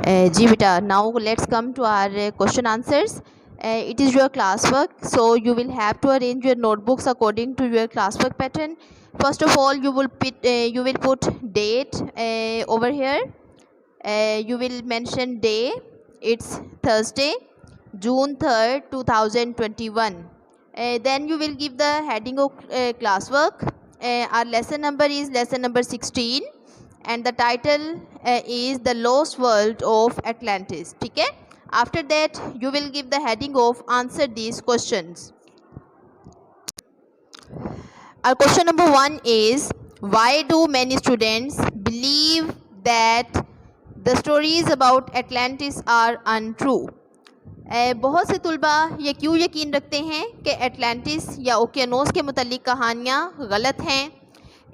जी बेटा, now let's come to our question answers. It is your classwork, so you will have to arrange your notebooks according to your classwork pattern. First of all, you will put date over here. You will mention day. It's Thursday, June 3rd, 2021. Then you will give the heading of classwork. Our lesson number is lesson number 16 and the title is The Lost World of Atlantis. ठीक है. After that you will give the heading of answer these questions. Our question number 1 is, why do many students believe that the stories about Atlantis are untrue? बहुत से तुलबा ये क्यों यकीन रखते हैं कि एटलांटिस या ओकेनोस के मुतालिक कहानियाँ गलत हैं?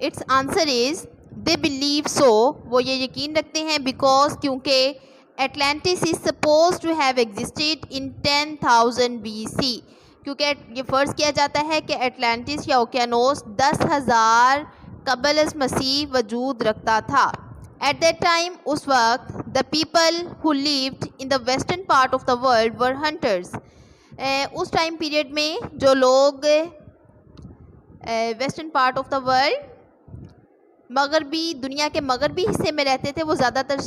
Its answer is they believe so. वो ये यकीन रखते हैं बिकॉज क्योंकि Atlantis is suppose to have existed in 10,000 BC. क्योंकि ये फ़र्ज़ किया जाता है कि एटलांटिस या ओकेनोस 10,000 क़ब्ल मसीह वजूद रखता था. एट दैट टाइम उस वक्त the people who lived in the western part of the world were hunters. उस टाइम पीरियड में जो लोग western part of the world मगरबी दुनिया के मगरबी हिस्से में रहते थे वो ज़्यादातर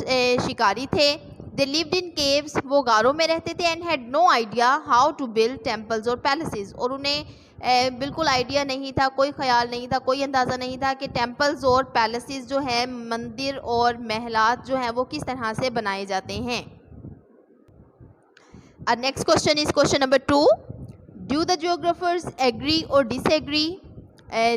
शिकारी थे. दे लिव्ड इन केव्स, वो गारों में रहते थे. And had no idea how to build temples और पैलेसेस. और उन्हें बिल्कुल आइडिया नहीं था, कोई ख्याल नहीं था, कोई अंदाज़ा नहीं था कि टेम्पल्स और पैलेसेस जो हैं, मंदिर और महलात जो हैं वो किस तरह से बनाए जाते हैं. Our next question is question number 2. Do the geographers agree or disagree?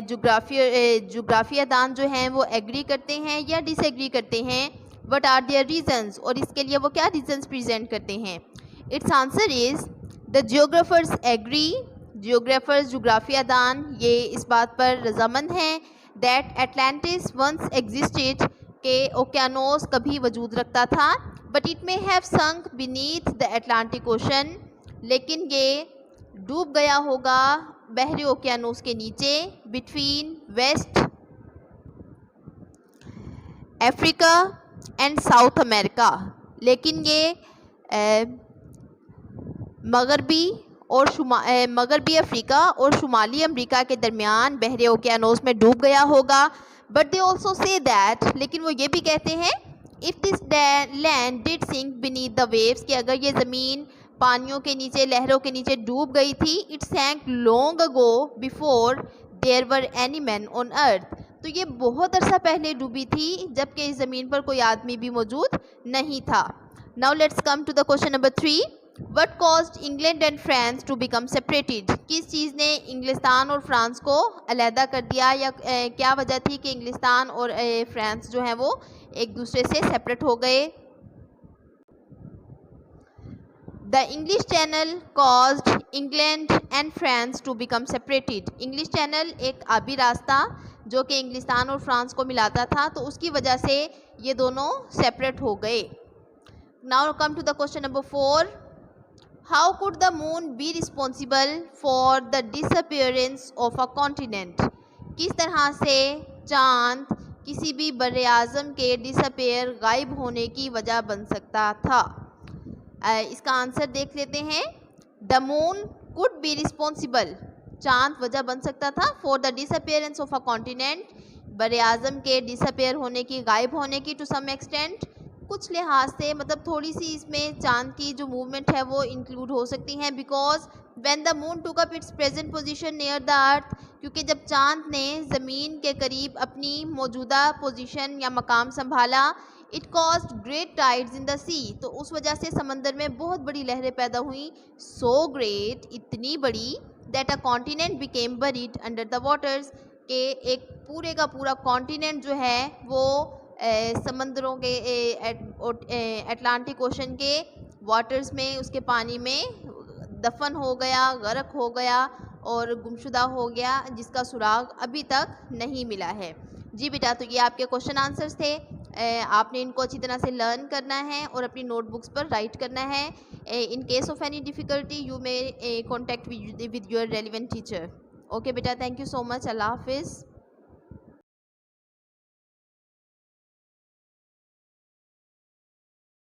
जोग्राफिया दान जो हैं वो एग्री करते हैं या डिसएग्री करते हैं. वट आर देयर रीजन्स, और इसके लिए वो क्या रीजन्स प्रेजेंट करते हैं. Its answer is the geographers agree. Geographers जोग्राफिया दान ये इस बात पर रजामंद हैं दैट एटलांटिस वंस एग्जिस्टेड के ओकेनोस कभी वजूद रखता था. But it may have sunk beneath the Atlantic Ocean, लेकिन ये डूब गया होगा बहरी ओकेनोस के नीचे between West Africa and South America. लेकिन ये मगरबी अफ्रीका और शुमाली अमेरिका के दरमियान बहरे ओकेनोस में डूब गया होगा. But they also say that, लेकिन वो ये भी कहते हैं if this land did sink beneath the waves, कि अगर ये ज़मीन पानियों के नीचे, लहरों के नीचे डूब गई थी. It sank long ago before there were any man on earth. तो ये बहुत अरसा पहले डूबी थी जबकि इस ज़मीन पर कोई आदमी भी मौजूद नहीं था. Now let's come to the question number 3. What caused England and France to become separated? किस चीज़ ने इंग्लिस्तान और फ्रांस को अलहदा कर दिया, या क्या वजह थी कि इंग्लिस्तान और फ्रांस जो हैं वो एक दूसरे से सेपरेट हो गए. The English Channel caused England and France to become separated. English Channel एक आबी रास्ता जो कि इंग्लिस्तान और फ्रांस को मिलाता था, तो उसकी वजह से ये दोनों सेपरेट हो गए. Now come to the question number 4. How could the moon be responsible for the disappearance of a continent? किस तरह से चाँद किसी भी बर्रे आज़म के डिसअपेयर, गायब होने की वजह बन सकता था. इसका आंसर देख लेते हैं. The moon could be responsible, चाँद वजह बन सकता था for the disappearance of a continent, बर्रे आज़म के डिसअपेयर होने की, गायब होने की. टू सम एक्सटेंट, कुछ लिहाज से, मतलब थोड़ी सी इसमें चाँद की जो मूवमेंट है वो इंक्लूड हो सकती हैं. Because when the moon took up it's present position near the earth, क्योंकि जब चाँद ने ज़मीन के करीब अपनी मौजूदा पोजीशन या मकाम संभाला, it caused great tides in the sea, तो उस वजह से समंदर में बहुत बड़ी लहरें पैदा हुई. सो ग्रेट, इतनी बड़ी, that a continent became buried under the waters, के एक पूरे का पूरा कॉन्टिनेंट जो है वो समंदरों के अटलांटिक ओशन के वाटर्स में, उसके पानी में दफन हो गया, गर्क हो गया और गुमशुदा हो गया, जिसका सुराग अभी तक नहीं मिला है. जी बेटा, तो ये आपके क्वेश्चन आंसर्स थे. आपने इनको अच्छी तरह से लर्न करना है और अपनी नोटबुक्स पर राइट करना है. In case of any difficulty you may contact with your relevant teacher. Okay बेटा, थैंक यू सो मच. अल्लाह हाफिज़.